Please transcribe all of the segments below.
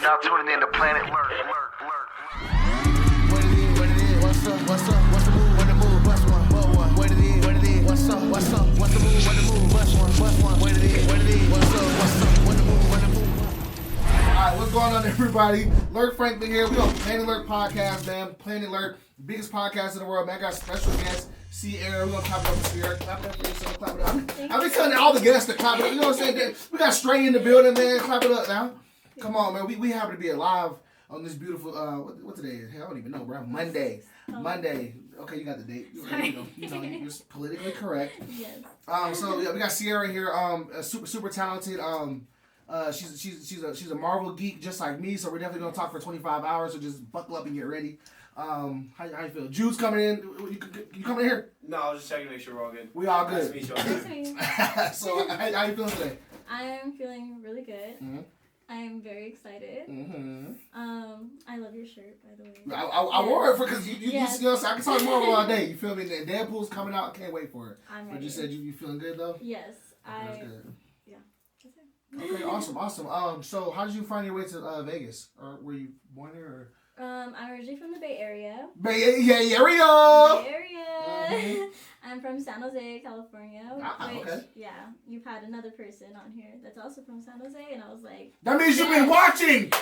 now tuning in to Planet Lurk. What it is, what's up, what's the move, what the move, bust one, what it is, what's up, what's the move, what the move, bust one, what it is, what's up, what the move. Alright, what's going on everybody? Lurk Franklin here, we on Planet Lurk podcast, man. Planet Lurk, biggest podcast in the world, man. I got special guest, Sierra. We're gonna clap it up for Sierra. Clap it up for yourself, clap it up. I've been telling all the guests to clap it up, you know what I'm saying? We got Stray in the building, man. Clap it up now. Come on, man. We happen to be alive on this beautiful, what today is? Hell, I don't even know, bro. Monday. Okay, you got the date. You know, you're politically correct. Yes. So yeah, we got Sierra here. Super talented. She's a Marvel geek just like me. So we're definitely gonna talk for 25 hours. So just buckle up and get ready. How you feel? Jude's coming in. You coming in here? No, I was just checking to make sure we're all good. We all good. Nice to meet you. So how you feeling today? I am feeling really good. Mm-hmm. I am very excited. Mm-hmm. I love your shirt, by the way. I wore it because you Yes. know, so I can talk Marvel all day. You feel me? And Deadpool's coming out. Can't wait for it. I'm ready. But you said you feeling good though? Yes, That's good. Yeah. That's it. Okay, awesome. So how did you find your way to Vegas? Or were you born here? Or? I'm originally from the Bay Area. Bay Area! Bay Area! I'm from San Jose, California. Okay. Yeah, you've had another person on here that's also from San Jose, and I was like... That means you've been watching!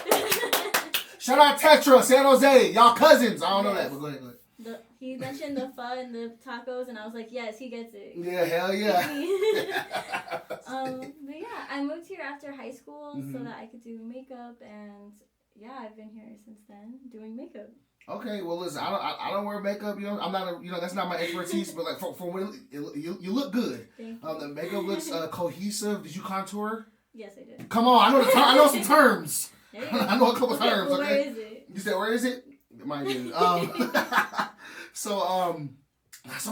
Shout out Tetra, San Jose, y'all cousins. I don't know that, but go ahead. He mentioned the pho and the tacos, and I was like, yes, he gets it. Yeah, hell yeah. But yeah, I moved here after high school so that I could do makeup, and yeah, I've been here since then doing makeup. Okay, well listen, I don't wear makeup. You know, I'm not that's not my expertise. But like for when you look good. Thank you. The makeup looks cohesive. Did you contour? Yes, I did. Come on, I know some terms. There you go. I know a couple terms. Well, Okay. where is it? You said where is it? Mine is. So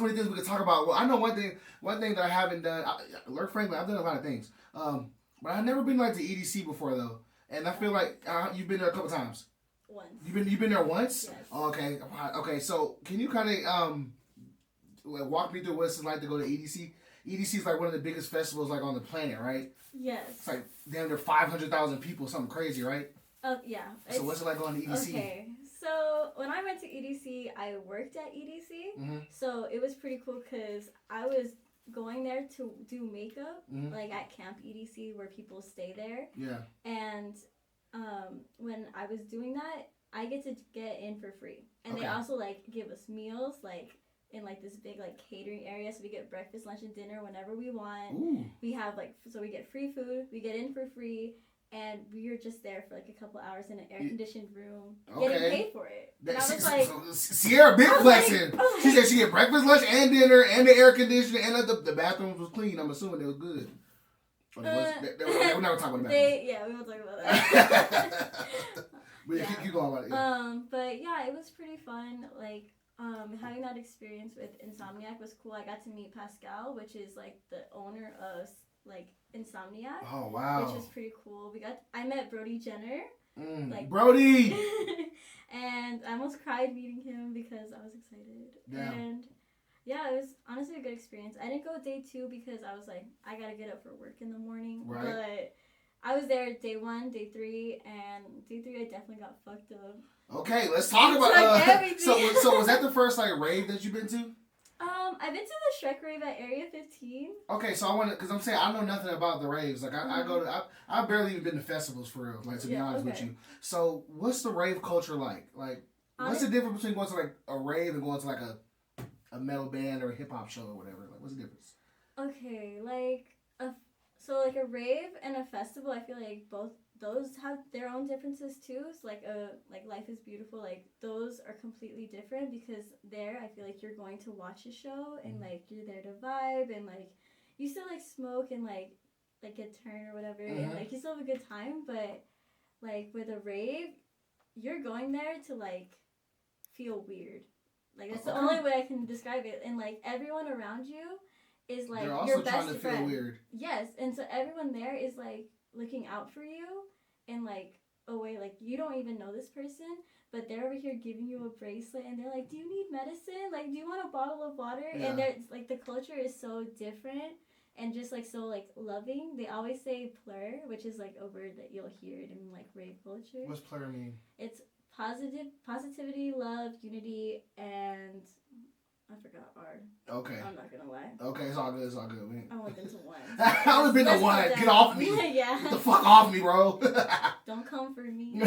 many things we could talk about. Well, I know one thing that I haven't done. Lurk Franklin, I've done a lot of things. But I've never been like to EDC before though, and I feel like you've been there a couple times. Once. You've been there once? Yes. Oh, okay. Okay. So can you kind of walk me through what it's like to go to EDC? EDC is like one of the biggest festivals like on the planet, right? Yes. It's like damn near 500,000 people, something crazy, right? Yeah. So what's it like going to EDC? Okay. So when I went to EDC, I worked at EDC. Mm-hmm. So it was pretty cool because I was going there to do makeup, Mm-hmm. like at Camp EDC where people stay there. Yeah. And when I was doing that, I get to get in for free. And Okay. they also like give us meals like in like this big like catering area, so we get breakfast, lunch, and dinner whenever we want. Ooh. We have like, so we get free food, we get in for free, and we were just there for like a couple hours in an air conditioned room, getting paid for it. And I was like, Sierra big flexing. like, She said she get breakfast, lunch, and dinner, and the air conditioning, and the bathrooms was clean. I'm assuming they was good. Or we're never talking about the bathrooms. we won't talk about that. But yeah, keep going about it. Yeah. But yeah, it was pretty fun. Like, having that experience with Insomniac was cool. I got to meet Pascal, which is like the owner of like Insomniac. Oh wow. Which was pretty cool. I met Brody Jenner. Like Brody. And I almost cried meeting him because I was excited. Yeah. And yeah, it was honestly a good experience. I didn't go day 2 because I was like, I gotta get up for work in the morning. Right. But I was there day 1, day 3, and day 3 I definitely got fucked up. Okay, let's talk about so was that the first like rave that you've been to? I've been to the Shrek rave at Area 15. Okay, so I want to, because I'm saying I know nothing about the raves. Like I go to, I've barely even been to festivals for real. Like to be honest with you. So what's the rave culture like? Like what's the difference between going to like a rave and going to like a metal band or a hip hop show or whatever? Like what's the difference? Okay, like like a rave and a festival, I feel like both those have their own differences too. So like Life is Beautiful, like those are completely different because there I feel like you're going to watch a show and like you're there to vibe and like you still like smoke and like get turned or whatever and like you still have a good time, but like with a rave you're going there to like feel weird. Like that's the only way I can describe it. And like everyone around you is like your best trying to friend. feel weird. Yes, and so everyone there is like looking out for you in like a way like you don't even know this person, but they're over here giving you a bracelet and they're like, do you need medicine? Like, do you want a bottle of water? Yeah. And there's like the culture is so different and just like so like loving. They always say plur, which is like a word that you'll hear it in like rave culture. What's plur mean? It's positivity, love, unity, and I forgot R. Okay. I'm not gonna lie. Okay, it's all good. It's all good. I only been to one. I only been to one. Let's Get off me. Yeah. Get the fuck off me, bro. Don't come for me.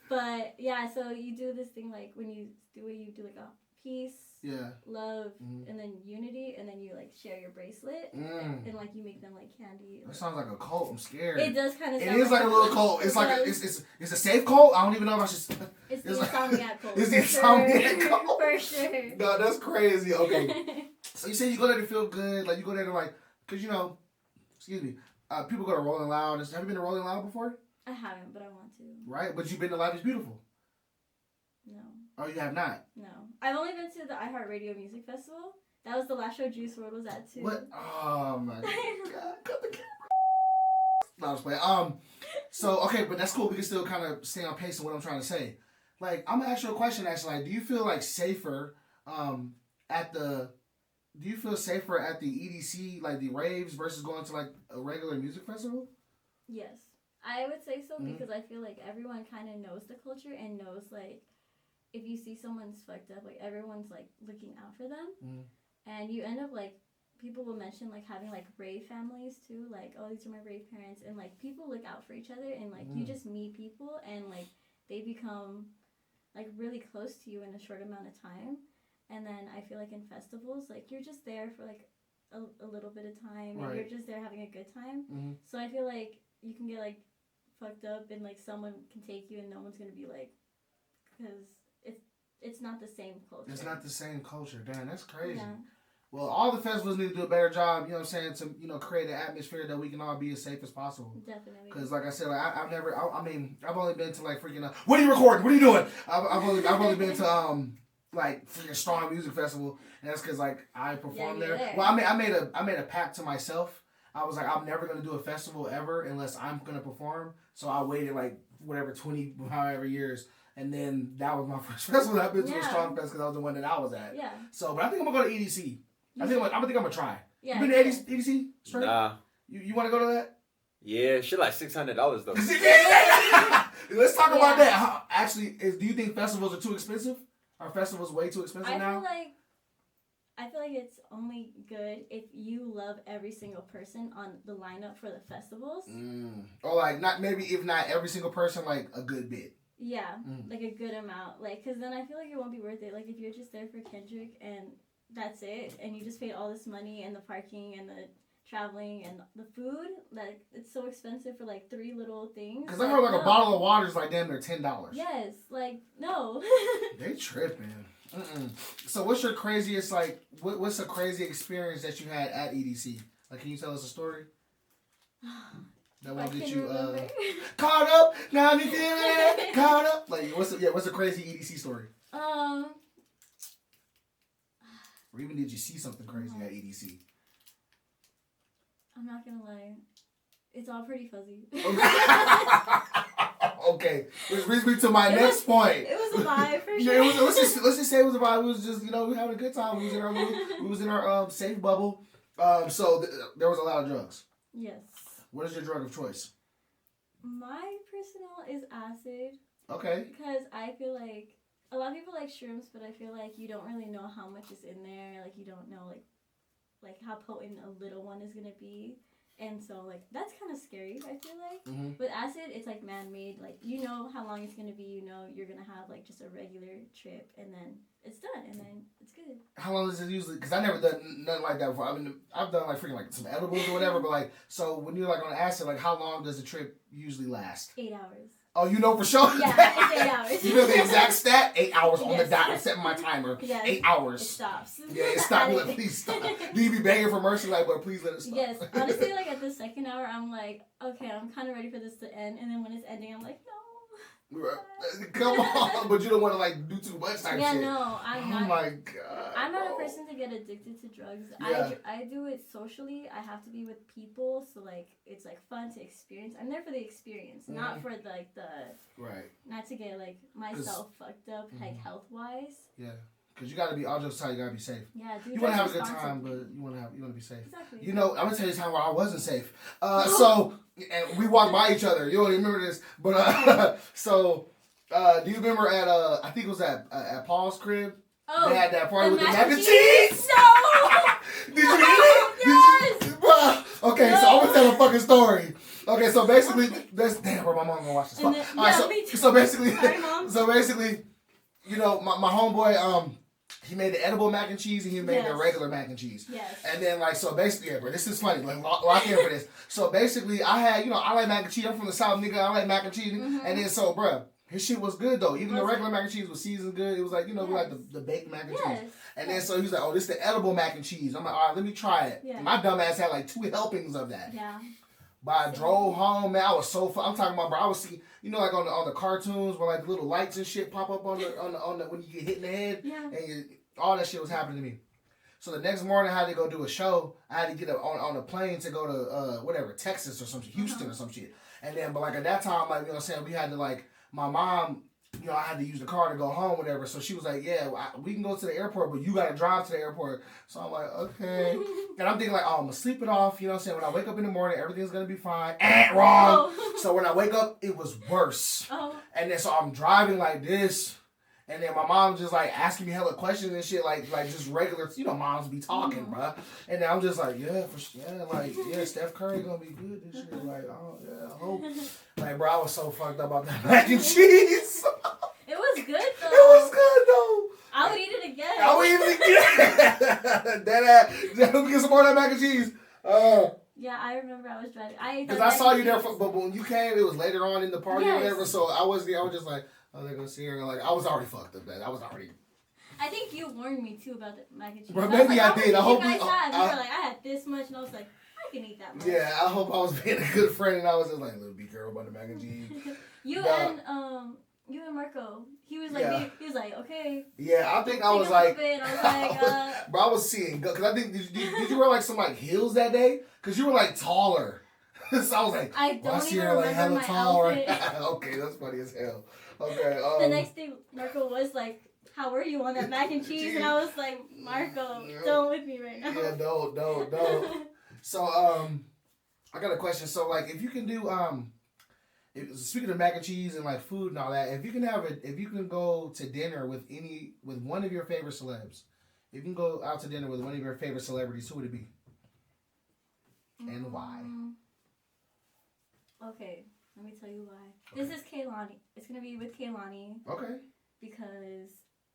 But yeah, so you do this thing like when you do it, you do like a peace, yeah, love, and then unity, and then you like share your bracelet, and like you make them like candy. That sounds like a cult. I'm scared. It does kind of. It is like a little cult. It's like it's a safe cult. I don't even know if I should. It's the insomniac cult. It's the insomniac cult. For sure. No, that's crazy. Okay. So you say you go there to feel good, like you go there to like, cause you know, excuse me, people go to Rolling Loud. Have you been to Rolling Loud before? I haven't, but I want to. Right, but you've been to Life is Beautiful. No. Oh, you have not? No. I've only been to the iHeartRadio Music Festival. That was the last show Juice WRLD was at too. What? Oh my God! Cut the camera. No, I was playing. So okay, but that's cool. We can still kind of stay on pace of what I'm trying to say. Like, I'm gonna ask you a question. Actually, like, do you feel like safer Do you feel safer at the EDC, like the raves, versus going to like a regular music festival? Yes, I would say so because I feel like everyone kind of knows the culture and knows like if you see someone's fucked up, like everyone's like looking out for them, and you end up like people will mention like having like rave families too, like oh these are my rave parents, and like people look out for each other and like you just meet people and like they become like really close to you in a short amount of time. And then I feel like in festivals, like you're just there for like a little bit of time, and you're just there having a good time. So I feel like you can get like fucked up, and like someone can take you, and no one's gonna be like, because it's not the same culture. It's not the same culture. Damn, that's crazy. Yeah. Well, all the festivals need to do a better job. You know what I'm saying? To create an atmosphere that we can all be as safe as possible. Definitely. Because like I said, like I've only been to like freaking. What are you recording? What are you doing? I've only been to like freaking Strong Music Festival, and that's because like I performed there. Well, I made a pact to myself. I was like, I'm never gonna do a festival ever unless I'm gonna perform. So I waited like whatever 20 however years, and then that was my first festival I've been to, a Strong Fest, because that was the one that I was at. Yeah. So, but I think I'm gonna go to EDC. I think I'm gonna try. Yeah. You been to EDC? Straight? Nah. You want to go to that? Yeah, shit like $600 though. Let's talk about that. Actually, do you think festivals are too expensive? Are festivals way too expensive now? I feel like it's only good if you love every single person on the lineup for the festivals. Or like if not every single person, like a good bit. Yeah, like a good amount. Like, cause then I feel like it won't be worth it. Like if you're just there for Kendrick and that's it, and you just paid all this money and the parking and the traveling and the food, like it's so expensive for like 3 little things. Cause I heard like a bottle of water is like damn near $10. Yes, like no. They tripping. So what's your craziest what's a crazy experience that you had at EDC? Like, can you tell us a story? That won't get you caught up. Now I'm feeling it. Caught up. Like what's a crazy EDC story? Or even did you see something crazy at EDC? I'm not gonna lie, it's all pretty fuzzy. Okay, which brings me to my next point. It was a vibe for sure. Yeah, let's just say it was a vibe. It was just we were having a good time. We was in our safe bubble. So there was a lot of drugs. Yes. What is your drug of choice? My personal is acid. Okay. Because I feel like a lot of people like shrooms, but I feel like you don't really know how much is in there. Like you don't know like how potent a little one is gonna be. And so, like, that's kind of scary, I feel like. With acid, it's, like, man-made. Like, you know how long it's going to be. You know you're going to have, like, just a regular trip. And then it's done. And then it's good. How long does it usually... Because I never done nothing like that before. I mean, I've done, like, freaking, like, some edibles or whatever. But, like, so when you're, like, on acid, like, how long does the trip usually last? 8 hours. Oh, you know for sure? Yeah, it's 8 hours. You know the exact stat? 8 hours on the dot. I'm setting my timer. Yes. 8 hours. It stops. Yeah, it stops. Like, please stop. Do you be begging for mercy? Like, but please let it stop. Yes. Honestly, like, at the second hour, I'm like, okay, I'm kind of ready for this to end. And then when it's ending, I'm like, no. Come on, but you don't want to like do too much type shit. Yeah, no, I'm not. Oh my god. I'm not a person to get addicted to drugs. Yeah. I do it socially. I have to be with people, so like it's like fun to experience. I'm there for the experience, not for the right. Not to get like myself fucked up like health wise. Yeah. Because you got to be, all jokes aside, you got to be safe. Yeah, dude. You want to have a good time, but you want to be safe. Exactly. You know, I'm going to tell you a time where I wasn't safe. And we walked by each other. You don't even remember this. But, do you remember at, I think it was at Paul's crib? Oh, they had that party with the mac and cheese? No! Did you eat it? Yes! Okay, No. so I'm going to tell a fucking story. Okay, so basically, damn, bro, my mom gonna watch this. Then, All right, me too. so basically, Sorry, Mom. so basically, you know, my homeboy, he made the edible mac and cheese and he made the regular mac and cheese. Yes. And then so basically, yeah, bro, this is funny. Like lock in for this. So basically, I had, I like mac and cheese. I'm from the South, nigga. I like mac and cheese. Mm-hmm. And then bro, his shit was good though. Even the regular mac and cheese was seasoned good. It was like, we like the baked mac and cheese. And then so he was like, oh, this is the edible mac and cheese. I'm like, all right, let me try it. Yeah. My dumb ass had like 2 helpings of that. Yeah. But I drove home, man. I was so fun. I'm talking about, bro. I was seeing, like on the cartoons where like the little lights and shit pop up on the when you get hit in the head. Yeah. And all that shit was happening to me. So the next morning I had to go do a show. I had to get on a plane to go to Texas or some shit, Houston or some shit. And then, but like at that time, like, you know what I'm saying, we had to like, my mom, I had to use the car to go home, whatever. So she was like, yeah, we can go to the airport, but you got to drive to the airport. So I'm like, okay. And I'm thinking like, oh, I'm going to sleep it off. You know what I'm saying? When I wake up in the morning, everything's going to be fine. Wrong. Oh. So when I wake up, it was worse. Oh. And then so I'm driving like this. And then my mom just like asking me hella questions and shit, like just regular, moms be talking, bro. And then I'm just like, Steph Curry gonna be good this year. Like, oh yeah, I hope. Like, bro, I was so fucked up about that mac and cheese. It was good though. It was good though. I would eat it again. I would eat it again. Let me get some more of that mac and cheese. Yeah, I remember I was driving. Because I saw you there, but when you came, it was later on in the party or whatever. So I was just like, oh, they're gonna see her. Like, I was already fucked up, man. I think you warned me too about the mac and cheese. Bro, maybe I did. I hope you guys had. You were like, I had this much, and I was like, I can eat that much. Yeah, I hope I was being a good friend, and I was just like, little be careful about the mac and cheese. You and Marco. He was like, okay. Yeah, I think I was like, I was like, bro, I was seeing, because I think did you wear like some like heels that day? Because you were like taller. So I was like, I don't even remember my outfit. Okay, that's funny as hell. Okay. The next day, Marco was like, how were you on that mac and cheese? And I was like, Marco, don't with me right now. Yeah, don't. So, I got a question. So, like, if you can do, speaking of mac and cheese and like food and all that, if you can go to dinner with one of your favorite celebs, if you can go out to dinner with one of your favorite celebrities, who would it be? And why? Okay, let me tell you why. Okay. This is Kehlani. It's going to be with Kehlani. Okay. Because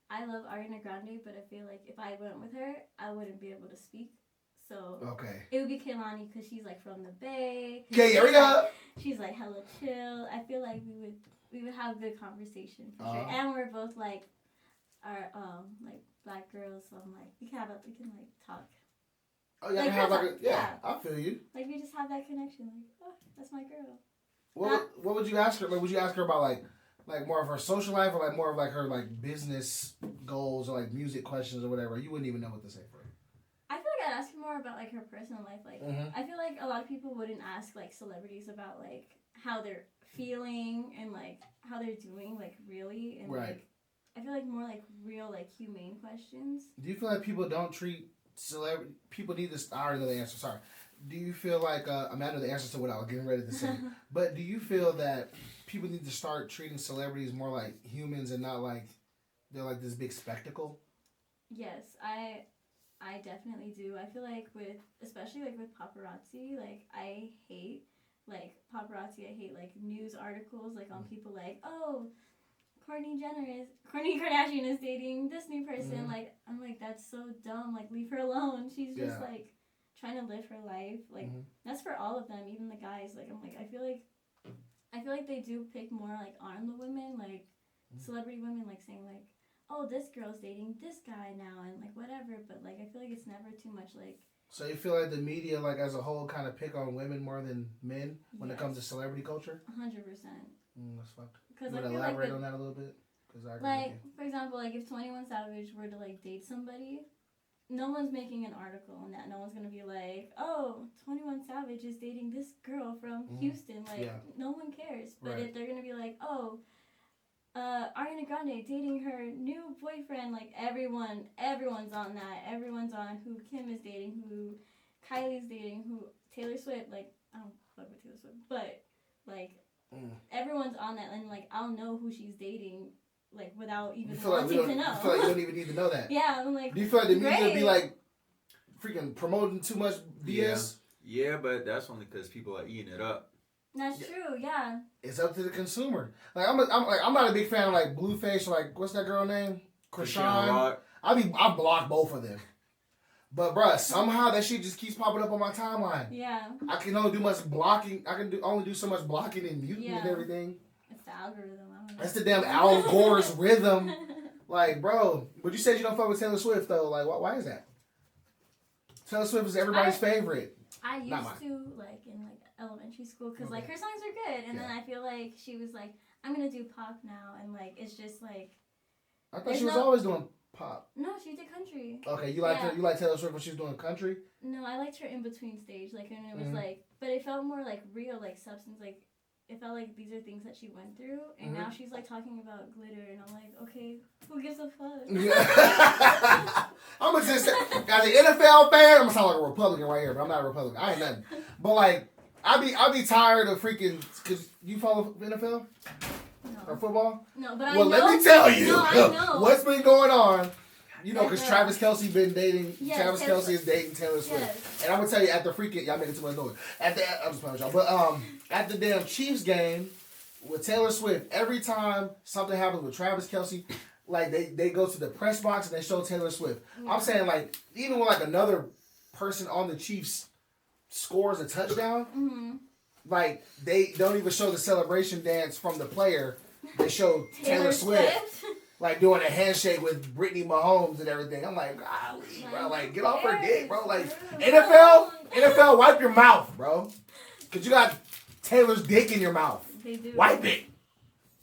I love Ariana Grande, but I feel like if I went with her, I wouldn't be able to speak. So okay, it would be Kehlani because she's like from the Bay. Okay, here we go. She's like hella chill. I feel like we would have good conversation for sure. And we're both like our like black girls, so I'm like we can like talk. Oh yeah, like, have I feel you. Like we just have that connection. Like, oh, that's my girl. What would you ask her? Like, would you ask her about like more of her social life, or like more of like her like business goals, or like music questions or whatever? You wouldn't even know what to say for her. I feel like I'd ask her more about like her personal life. Like I feel like a lot of people wouldn't ask like celebrities about like how they're feeling and like how they're doing like really and like I feel like more like real like humane questions. Do you feel like people don't treat people need this? I already know the answer. Sorry. Do you feel like I know the answer to what I was getting ready to say, but do you feel that people need to start treating celebrities more like humans and not like they're like this big spectacle? Yes, I definitely do. I feel like especially like with paparazzi, like I hate like paparazzi. I hate like news articles like on people like, oh, Kourtney Kardashian is dating this new person. Like I'm like, that's so dumb. Like leave her alone. She's just like trying to live her life. Like that's for all of them, even the guys. Like I'm like, I feel like they do pick more like on the women, like celebrity women, like saying like, oh, this girl's dating this guy now and like whatever. But like I feel like it's never too much like. So you feel like the media like as a whole kind of pick on women more than men when it comes to celebrity culture? 100%. That's fucked. Because I feel elaborate like on that a little bit. Cause I agree like for example, like if 21 Savage were to like date somebody. No one's making an article on that. No one's going to be like, oh, 21 Savage is dating this girl from Houston. Like, no one cares. But if they're going to be like, oh, Ariana Grande dating her new boyfriend. Like everyone's on that. Everyone's on who Kim is dating, who Kylie's dating, who Taylor Swift. Like I don't fuck with Taylor Swift, but like everyone's on that, and like I'll know who she's dating, like without even wanting to know. You feel like you don't even need to know that. Yeah, I'm like. Do you feel like the media be like freaking promoting too much BS? Yeah, but that's only because people are eating it up. That's true. Yeah. It's up to the consumer. Like I'm not a big fan of like Blueface or like what's that girl name? Krishan. I block both of them. But bruh, somehow that shit just keeps popping up on my timeline. Yeah. I can only do much blocking. I can only do so much blocking and muting and everything. It's the algorithm. I don't know. That's the damn Al Gore's rhythm. Like, bro, but you said you don't fuck with Taylor Swift though. Like, why is that? Taylor Swift is everybody's favorite. I used to like in like elementary school because like her songs are good, and then I feel like she was like, I'm gonna do pop now, and like it's just like. I thought she was always doing pop. No, she did country. Okay, you like you like Taylor Swift when she was doing country? No, I liked her in between stage, like when it was like, but it felt more like real, like substance, like it felt like these are things that she went through, and now she's like talking about glitter, and I'm like, okay, who gives a fuck? I'm gonna just say, as an NFL fan, I'm gonna sound like a Republican right here, but I'm not a Republican. I ain't nothing. But like, I be tired of freaking. Cause you follow NFL? Or football? No, but I know. Well, let me tell you what's been going on. You know, because Travis Kelce been dating. Yes, Travis Kelce is dating Taylor Swift, and I'm gonna tell you at the freaking y'all making too much noise. I'm just playing with y'all, but at the damn Chiefs game with Taylor Swift, every time something happens with Travis Kelce, like they go to the press box and they show Taylor Swift. Yeah. I'm saying like even when like another person on the Chiefs scores a touchdown, like they don't even show the celebration dance from the player. They show Taylor Swift like doing a handshake with Brittany Mahomes and everything. I'm like, golly, bro, like get off her dick, bro. Like NFL, wipe your mouth, bro, because you got Taylor's dick in your mouth. They do. Wipe it.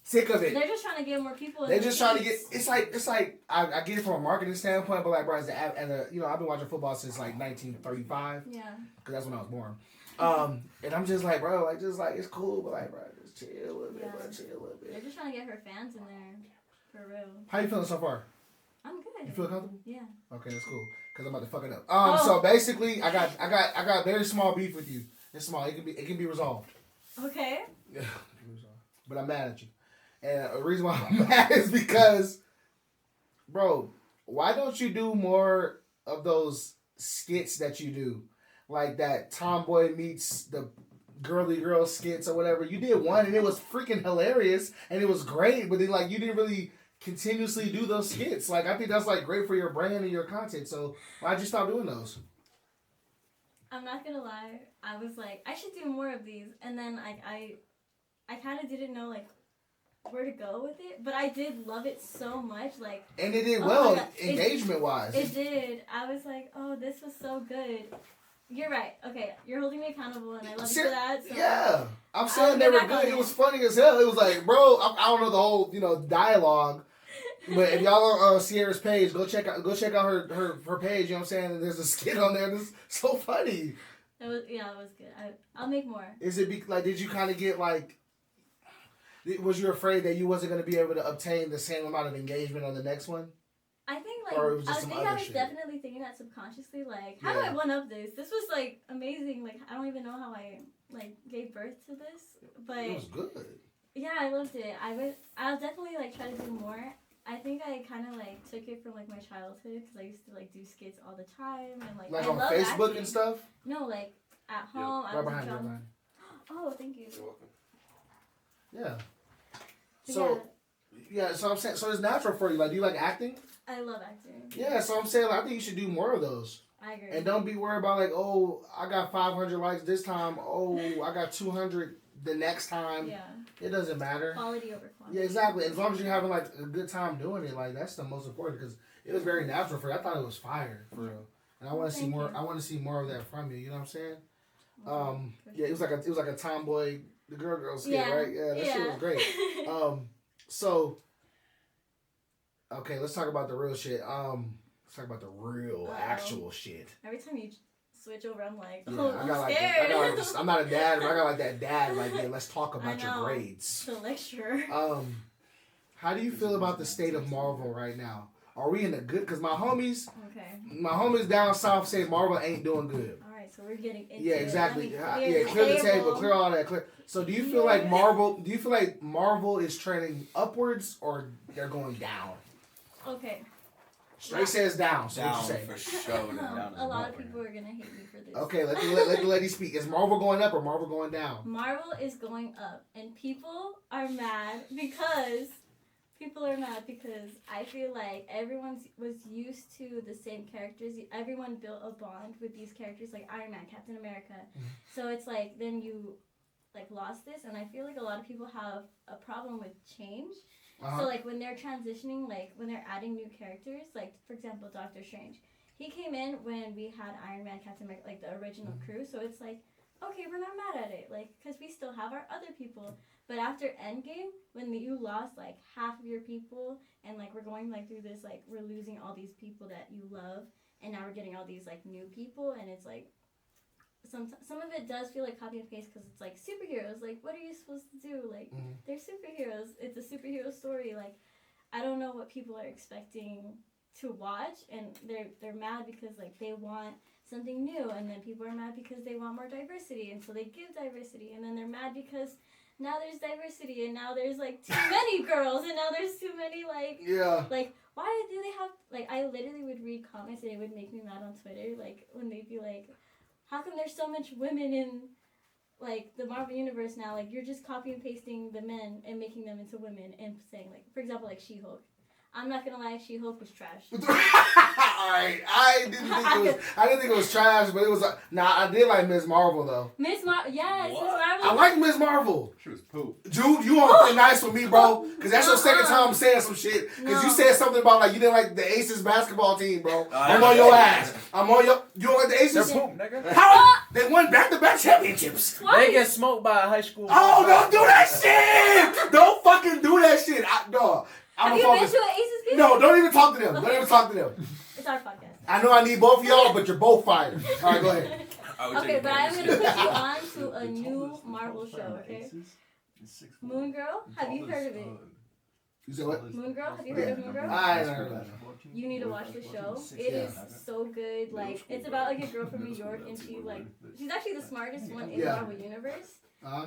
Sick of it. They're just trying to get more people. They're just trying to get. It's like I get it from a marketing standpoint, but like, bro, as a you know, I've been watching football since like 1935. Yeah. Because that's when I was born. And I'm just like, bro, like just like it's cool, but like, bro, just chill a little bit, bro, chill a little bit. They're just trying to get her fans in there, for real. How you feeling so far? I'm good. You feel comfortable? Yeah. Okay, that's cool. Cause I'm about to fuck it up. So basically, I got very small beef with you. It's small. It can be resolved. Okay. Yeah. But I'm mad at you, and the reason why I'm mad is because, bro, why don't you do more of those skits that you do? Like that Tomboy meets the girly girl skits or whatever. You did one and it was freaking hilarious and it was great, but then like you didn't really continuously do those skits. Like I think that's like great for your brand and your content. So why'd you stop doing those? I'm not gonna lie. I was like, I should do more of these, and then I kind of didn't know like where to go with it, but I did love it so much. Like, and it did well engagement wise. It did. I was like, oh, this was so good. You're right. Okay, you're holding me accountable, and I love you for that. So yeah, I'm saying they were good. It was funny as hell. It was like, bro, I don't know the whole dialogue, but if y'all are on Sierra's page, go check out her page. You know what I'm saying? There's a skit on there that's so funny. It was good. I'll make more. Is it like? Did you kind of get like? Was you afraid that you wasn't going to be able to obtain the same amount of engagement on the next one? I think like I was definitely thinking that subconsciously, like, how do I one up this? This was like amazing. Like I don't even know how I like gave birth to this, but it was good. Yeah, I loved it. I'll definitely like try to do more. I think I kind of like took it from like my childhood because I used to like do skits all the time and like I on Facebook acting. And stuff. No, like at home. Right behind you. Oh, thank you. You're welcome. Yeah. So yeah, so I'm saying, so it's natural for you. Like, do you like acting? I love acting. Yeah, so I'm saying, like, I think you should do more of those. I agree. And don't be worried about, like, oh, I got 500 likes this time. Oh, I got 200 the next time. Yeah. It doesn't matter. Quality over quantity. Yeah, exactly. As long as you're having, like, a good time doing it, like, that's the most important because it was very natural for you. I thought it was fire, for real. And I want to see more. I want to see more of that from you. You know what I'm saying? Yeah, it was like a tomboy, the girl skit, right? Yeah, that shit was great. So. Okay, let's talk about the real shit. Let's talk about the real, actual shit. Every time you switch over, I'm like, I'm scared. I'm not a dad, but I got like that dad, like, yeah, let's talk about your grades. The lecturer. How do you feel about the state of Marvel right now? Are we in a good? Because my homies down south say Marvel ain't doing good. All right, so we're getting into Yeah, exactly. Clear Clear the table, clear all that. Clear. So do you feel like Marvel? Do you feel like Marvel is trending upwards or they're going down? Okay. Straight says down. So Down what you say? for sure. Down A lot of people are gonna hate me for this. Okay, let the lady speak. Is Marvel going up or Marvel going down? Marvel is going up, and people are mad because I feel like everyone was used to the same characters. Everyone built a bond with these characters, like Iron Man, Captain America. Mm-hmm. So it's like then you like lost this, and I feel like a lot of people have a problem with change. Uh-huh. So like when they're transitioning, like when they're adding new characters, like for example Doctor Strange, he came in when we had Iron Man, Captain America, like the original crew. So it's like, okay, we're not mad at it, like because we still have our other people. But after Endgame, when you lost like half of your people, and like we're going like through this, like we're losing all these people that you love, and now we're getting all these like new people, and it's like some of it does feel like copy and paste because it's like superheroes. Like what are you supposed to do? Like they're superheroes. It's a superhero story. Like I don't know what people are expecting to watch, and they're mad because like they want something new, and then people are mad because they want more diversity, and so they give diversity, and then they're mad because now there's diversity, and now there's like too many girls, and now there's too many like like why do they have like I literally would read comments and it would make me mad on Twitter, like when they'd be like, how come there's so much women in like the Marvel universe now? Like you're just copy and pasting the men and making them into women, and saying like, for example, like She-Hulk. I'm not gonna lie, She-Hulk was trash. Alright, I didn't think it was trash, but it was I did like Ms. Marvel though. Miss Marvel, yes, Miss Marvel. I like Ms. Marvel. She was poop. Jude, you want to play nice with me, bro? Because that's your second time saying some shit. Because you said something about like you didn't like the Aces basketball team, bro. I'm on your ass. You don't like the Aces? They're poop, nigga. How? They won back-to-back championships. Twice. They get smoked by a high school. Oh, don't do that shit! Don't fucking do that shit. Have you been to an Aces game? No, don't even talk to them. Don't even talk to them. It's our podcast. I know I need both of y'all, but you're both fired. All right, go ahead. Okay, but I'm gonna put you on to a new Marvel show, okay? Moon Girl, have you heard of it? You said what? Moon Girl, have you heard of Moon Girl? I ain't heard of it. You need to watch the show. It is so good. Like it's about like a girl from New York, and she's actually the smartest one in the Marvel universe.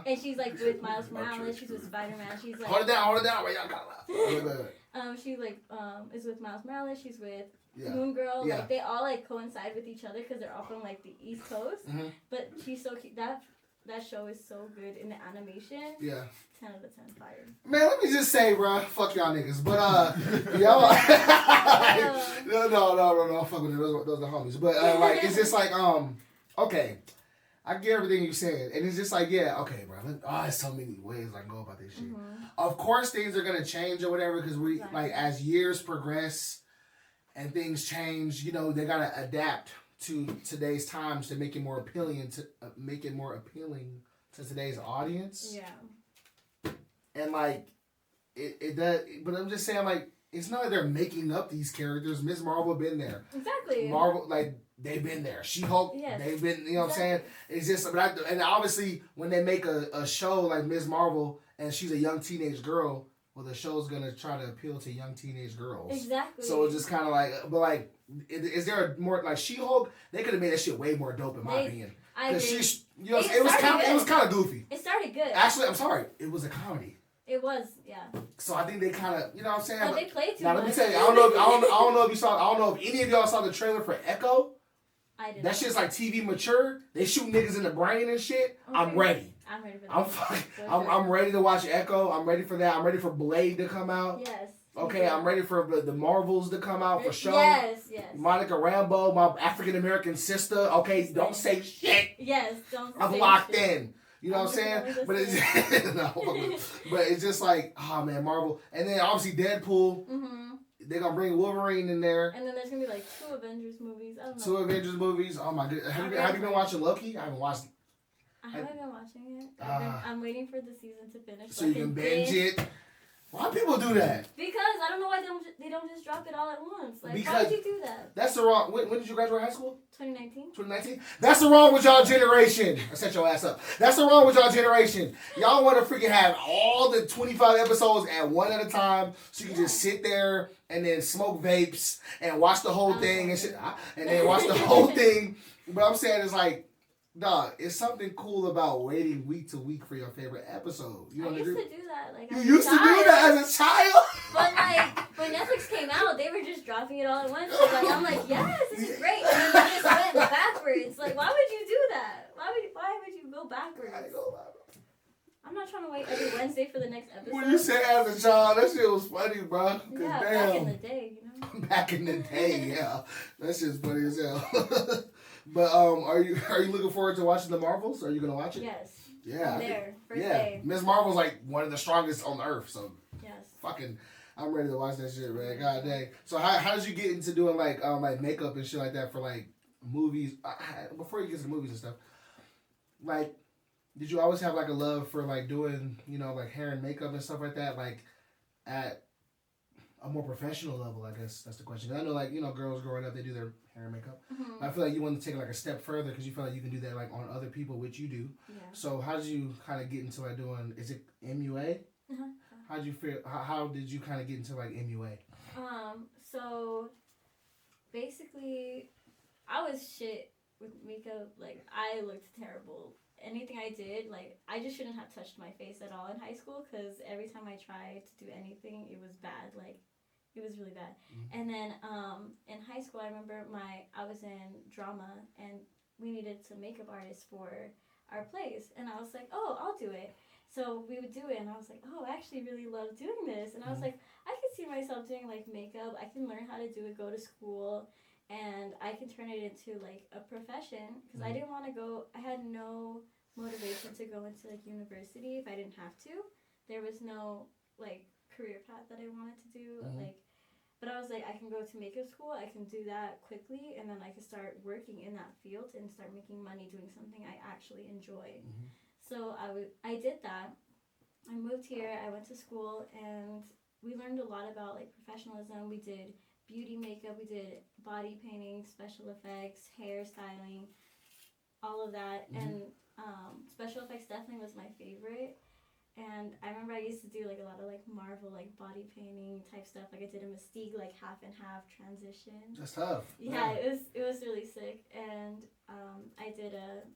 And she's like with Miles Morales. She's with Spider-Man. She's like hold it down. Wait, y'all gotta laugh. She like is with Miles Morales. She's with Moon Girl. Like they all like coincide with each other because they're all from like the East Coast. But she's so cute. That show is so good in the animation. Yeah. 10 out of 10 fire. Man, let me just say, bro, fuck y'all niggas. But y'all no, fuck with them. Those are homies. But like it's just like okay. I get everything you said, and it's just like, yeah, okay, bro. There's so many ways I can go about this shit. Of course, things are gonna change or whatever, because we like as years progress and things change. You know, they gotta adapt to today's times to make it more appealing to today's audience. Yeah. And like, it does, but I'm just saying, like, it's not like they're making up these characters. Ms. Marvel been there. Exactly. Marvel, like. They've been there. She-Hulk, they've been, you know what I'm saying? It's just, and obviously, when they make a show like Ms. Marvel, and she's a young teenage girl, well, the show's going to try to appeal to young teenage girls. Exactly. So it's just kind of like, but like, is there a more, like She-Hulk, they could have made that shit way more dope in my opinion. I agree. You know, it was kind of goofy. It started good. Actually, I'm sorry, it was a comedy. It was, yeah. So I think they kind of, you know what I'm saying? But they played too much. Now let me tell you, I don't know if any of y'all saw the trailer for Echo. That shit's like TV mature. They shoot niggas in the brain and shit. Okay. I'm ready. I'm ready for that. I'm ready to watch Echo. I'm ready for that. I'm ready for Blade to come out. Yes. Okay, I'm ready for the Marvels to come out for sure. Yes. Monica Rambeau, my African American sister. Okay, don't say shit. Yes, don't. I'm locked in. You know what I'm saying? But it's just like, oh man, Marvel, and then obviously Deadpool. Mm-hmm. They're gonna bring Wolverine in there. And then there's gonna be like 2 Avengers movies. I don't know. 2 Avengers movies. Oh my god. Have you been watching Loki? I haven't watched it. I haven't been watching it. I'm waiting for the season to finish. So you can binge it. Why people do that? Because I don't know why they don't just drop it all at once. Like, Because why would you do that? That's the wrong. When did you graduate high school? 2019. 2019? That's the wrong with y'all generation. I set your ass up. That's the wrong with y'all generation. Y'all want to freaking have all the 25 episodes at one at a time so you can just sit there and then smoke vapes and watch the whole thing and shit. And then watch the whole thing. But I'm saying it's like, dog, it's something cool about waiting week to week for your favorite episode. You I know used to do that. Like, You used to do that as a child? But like when Netflix came out, they were just dropping it all at once. So, like I'm like, yes, this is great. And then they just went backwards. Like, why would you do that? Why would you go backwards? I'm not trying to wait every Wednesday for the next episode. When you said as a child, that shit was funny, bro. Yeah, damn. back in the day, you know. Back in the day, yeah. That shit's funny as hell. But are you looking forward to watching the Marvels? Are you gonna watch it? Yes. Yeah. I'm there. First Yeah. day. Ms. Marvel's like one of the strongest on earth, so Yes. fucking I'm ready to watch that shit, man. God dang. So how did you get into doing like makeup and shit like that for like movies? Before you get to the movies and stuff, like, did you always have like a love for like doing, you know, like hair and makeup and stuff like that, like at a more professional level? I guess that's the question. I know, like, you know, girls growing up, they do their hair and makeup. Mm-hmm. I feel like you want to take it like a step further because you feel like you can do that like on other people, which you do. Yeah. So how did you kind of get into like doing? Is it MUA? Uh-huh. How did you feel? How did you kind of get into like MUA? So basically, I was shit with makeup. Like, I looked terrible. Anything I did, like, I just shouldn't have touched my face at all in high school because every time I tried to do anything, it was bad. Like, it was really bad. Mm-hmm. And then in high school, I remember I was in drama and we needed some makeup artists for our plays. And I was like, oh, I'll do it. So we would do it, and I was like, oh, I actually really love doing this. And I was like, I can see myself doing, like, makeup. I can learn how to do it, go to school, and I can turn it into, like, a profession. Because I didn't want to I had no motivation to go into, like, university if I didn't have to. There was no, like, career path that I wanted to do. But I was like, I can go to makeup school, I can do that quickly, and then I can start working in that field and start making money doing something I actually enjoy. So I did that. I moved here, I went to school, and we learned a lot about like professionalism. We did beauty makeup, we did body painting, special effects, hairstyling, all of that. And special effects definitely was my favorite. And I remember I used to do like a lot of like Marvel like body painting type stuff. Like I did a Mystique like half and half transition. That's tough. Yeah, it was really sick. And I did a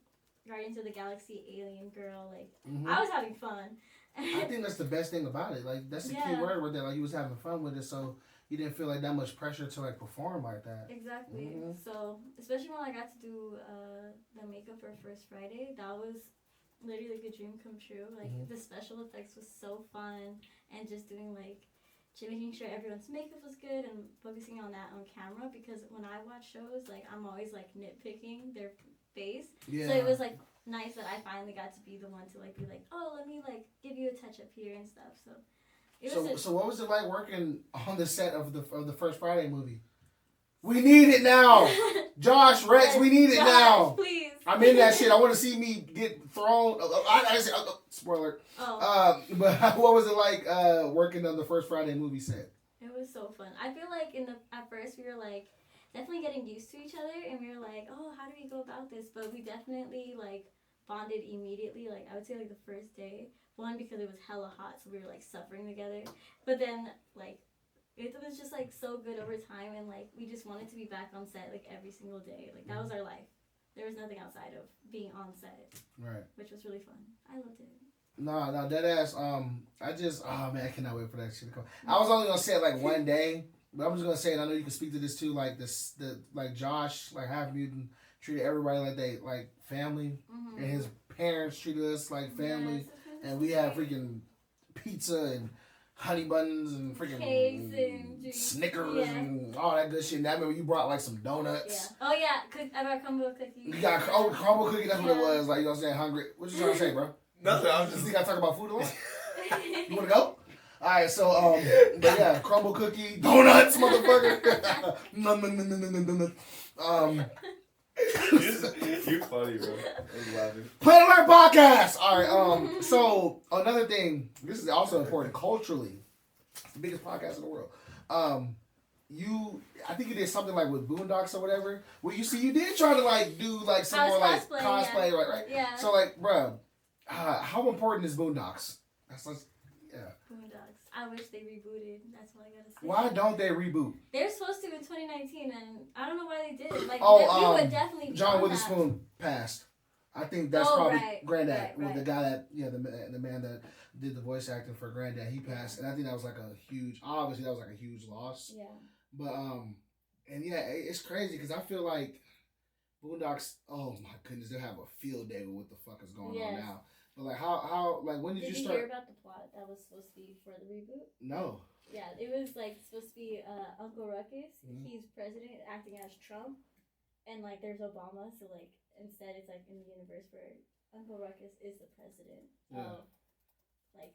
Guardians of the Galaxy alien girl. Like I was having fun. I think that's the best thing about it. Like that's the key word with that. Like you was having fun with it, so you didn't feel like that much pressure to like perform like that. Exactly. So especially when I got to do the makeup for First Friday, that was literally like a dream come true. Like the special effects was so fun, and just doing like making sure everyone's makeup was good and focusing on that on camera, because when I watch shows, like I'm always like nitpicking their face. So it was like nice that I finally got to be the one to like be like, oh, let me like give you a touch up here and stuff. So what was it like working on the set of the First Friday movie? We need it now. Josh, Rex, we need it now. Please. I'm in that shit. I want to see me get thrown. Spoiler. But what was it like working on the First Friday movie set? It was so fun. I feel like at first we were like definitely getting used to each other, and we were like, oh, how do we go about this? But we definitely like bonded immediately. Like I would say like the first day. One, because it was hella hot, so we were like suffering together. But then like it was just like so good over time, and like we just wanted to be back on set like every single day. Like that was our life. There was nothing outside of being on set. Right. Which was really fun. I loved it. No, dead ass. I cannot wait for that shit to come. I was only gonna say it like one day, but I'm just gonna say it. I know you can speak to this too. Like like Josh, like Half Mutant, treated everybody like they like family, and his parents treated us like family, and we had freaking pizza and honey buns and freaking cakes and Snickers and all that good shit. And I remember you brought like some donuts. Yeah. Oh yeah, I brought crumble cookies. You got crumble cookie. That's what it was. Like, you know what I'm saying? Hungry. What you trying to say, bro? Nothing. I'm You just. think I talk about food a lot? You wanna go? All right. So but yeah, crumble cookie, donuts, motherfucker. You're funny, bro. I'm laughing. Planet Alert podcast. All right. So another thing. This is also important culturally. It's the biggest podcast in the world. I think you did something like with Boondocks or whatever. Well, you did try to like do like some more like cosplay, yeah. right? Yeah. So like, bro, how important is Boondocks? Yeah. Boondocks. I wish they rebooted. That's all I gotta say. Why don't they reboot? They're supposed to in 2019, and I don't know why they did. Like, we would definitely be John on Witherspoon passed. I think that's probably Granddad, right. the guy that the man that did the voice acting for Granddad. He passed, and I think that was like a huge loss. Yeah. But and yeah, it's crazy because I feel like Boondocks. Oh my goodness, they'll have a field day with what the fuck is going on now. But like how like when did you start? Did you hear about the plot that was supposed to be for the reboot? No. Yeah, it was like supposed to be Uncle Ruckus. Mm-hmm. He's president acting as Trump, and like there's Obama. So like instead, it's like in the universe where Uncle Ruckus is the president of like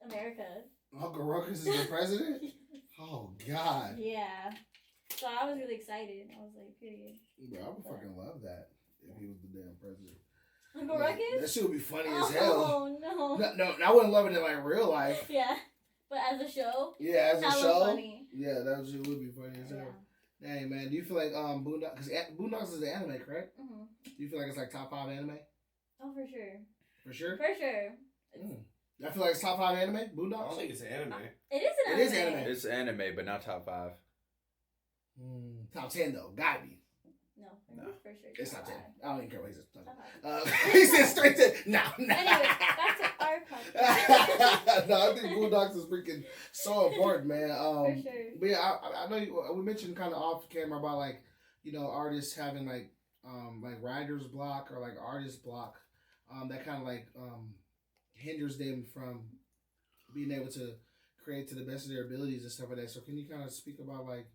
America. Uncle Ruckus is the president? Oh God. Yeah. So I was really excited. I was like, period. Bro, I would fucking love that if he was the damn president. Uncle Ruckus? That shit would be funny as hell. Oh no. No, I wouldn't love it in like real life. Yeah. But as a show? Yeah, as a show. Funny. Yeah, that shit would be funny as hell. Dang, man. Do you feel like Boondocks, because Boondocks is the anime, correct? Mm-hmm. Do you feel like it's like top 5 anime? Oh, for sure. For sure? For sure. I feel like it's top 5 anime, Boondocks? I don't think it's an anime. It is an anime. It is anime. It's anime, but not top 5. Top 10 though, gotta be. No, for sure. It's top 10. I don't even care what he says. He said straight to no. Anyway, back to our podcast. No, I think Boondocks is freaking so important, man. For sure. But yeah, I know we mentioned kind of off camera about like, artists having like writer's block or like artist block, that kind of like hinders them from being able to create to the best of their abilities and stuff like that. So can you kind of speak about like,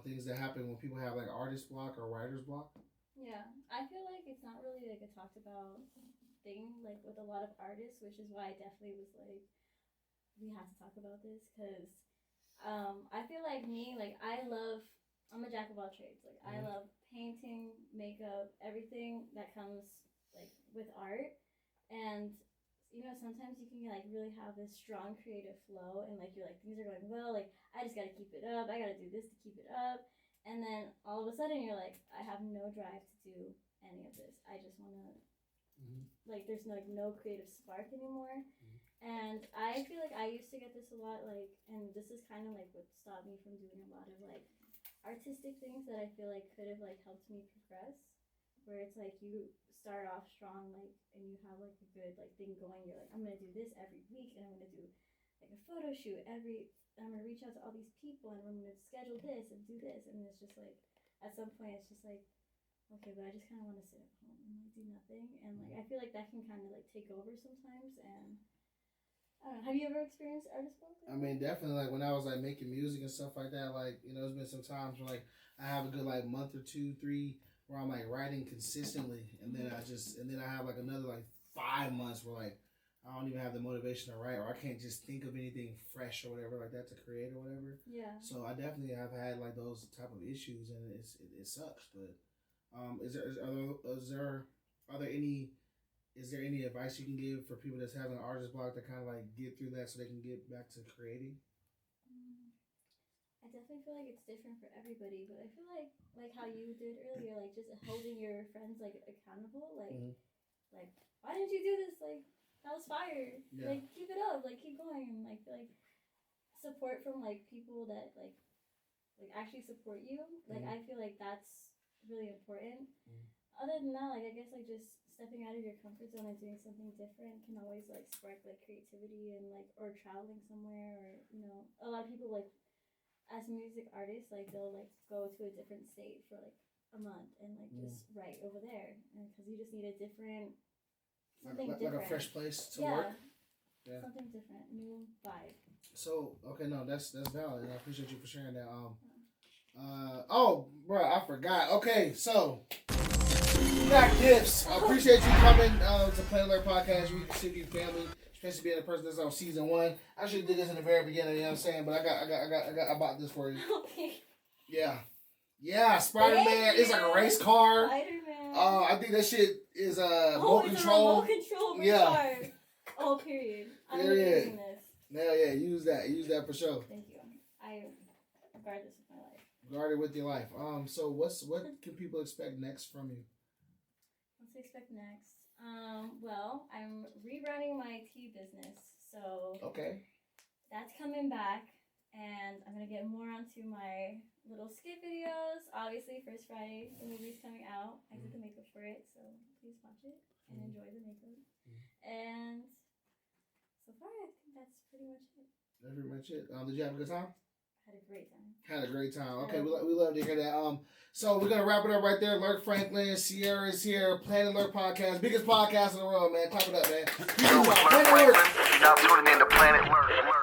things that happen when people have like artist block or writer's block? Yeah, I feel like it's not really like a talked about thing like with a lot of artists, which is why I definitely was like, we have to talk about this because I feel like I'm a jack of all trades. Like I love painting, makeup, everything that comes like with art, and sometimes you can like really have this strong creative flow and like you're like things are going well, like I just gotta keep it up, I gotta do this to keep it up, and then all of a sudden you're like I have no drive to do any of this. I just wanna like there's no creative spark anymore. And I feel like I used to get this a lot, like, and this is kind of like what stopped me from doing a lot of like artistic things that I feel like could have like helped me progress, where it's like you start off strong, like, and you have like a good like thing going. You're like, I'm gonna do this every week, and I'm gonna do like a photo shoot I'm gonna reach out to all these people, and I'm gonna schedule this and do this, and it's just like at some point it's just like, okay, but I just kind of want to sit at home and like do nothing, and like I feel like that can kind of like take over sometimes. And I don't know, have you ever experienced artist block? I mean, definitely. Like when I was like making music and stuff like that, like there's been some times where like I have a good like month or 2, 3 where I'm like writing consistently, and then I have like another like 5 months where like I don't even have the motivation to write, or I can't just think of anything fresh or whatever like that to create or whatever. Yeah. So I definitely have had like those type of issues, and it sucks. But is there any advice you can give for people that's having an artist block to kind of like get through that so they can get back to creating? I definitely feel like it's different for everybody, but I feel like how you did earlier, like just holding your friends like accountable, like like why didn't you do this? Like that was fire. Yeah. Like keep it up, like keep going, and like feel like support from like people that like actually support you. Like I feel like that's really important. Other than that, like I guess like just stepping out of your comfort zone and doing something different can always like spark like creativity and like or traveling somewhere, or a lot of people like as music artists like they'll like go to a different state for like a month and like just write over there, because you just need a different something different, like a fresh place to work. Yeah, something different, new vibe. So okay, no, that's valid, and I appreciate you for sharing that. Oh, bro, I forgot. Okay, so we got gifts. I appreciate you coming to Planet Alert Podcast. You can see your family, especially being the person that's on season 1. I should have did this in the very beginning. You know what I'm saying? But I bought this for you. Okay. Yeah. Spider-Man. It's like a race car. Spider-Man. I think that shit is remote control. Remote control car. Oh, period. I'm using this. Hell yeah, use that for sure. Thank you. I guard this with my life. Guard it with your life. So what can people expect next from you? What's to expect next? Well, I'm rebranding my tea business, so Okay. that's coming back, and I'm gonna get more onto my little skit videos. Obviously, first Friday, the movie's coming out. I did the makeup for it, so please watch it and enjoy the makeup. And so far, I think that's pretty much it. That's pretty much it. Did you have a good time? Had a great time. Had a great time. Okay, we love to hear that. So we're gonna wrap it up right there. Lurk Franklin, Sierra is here. Planet Lurk podcast, biggest podcast in the world, man. Clap it up, man. Yo, it's Lurk Franklin. You're now tuning in to Planet Lurk.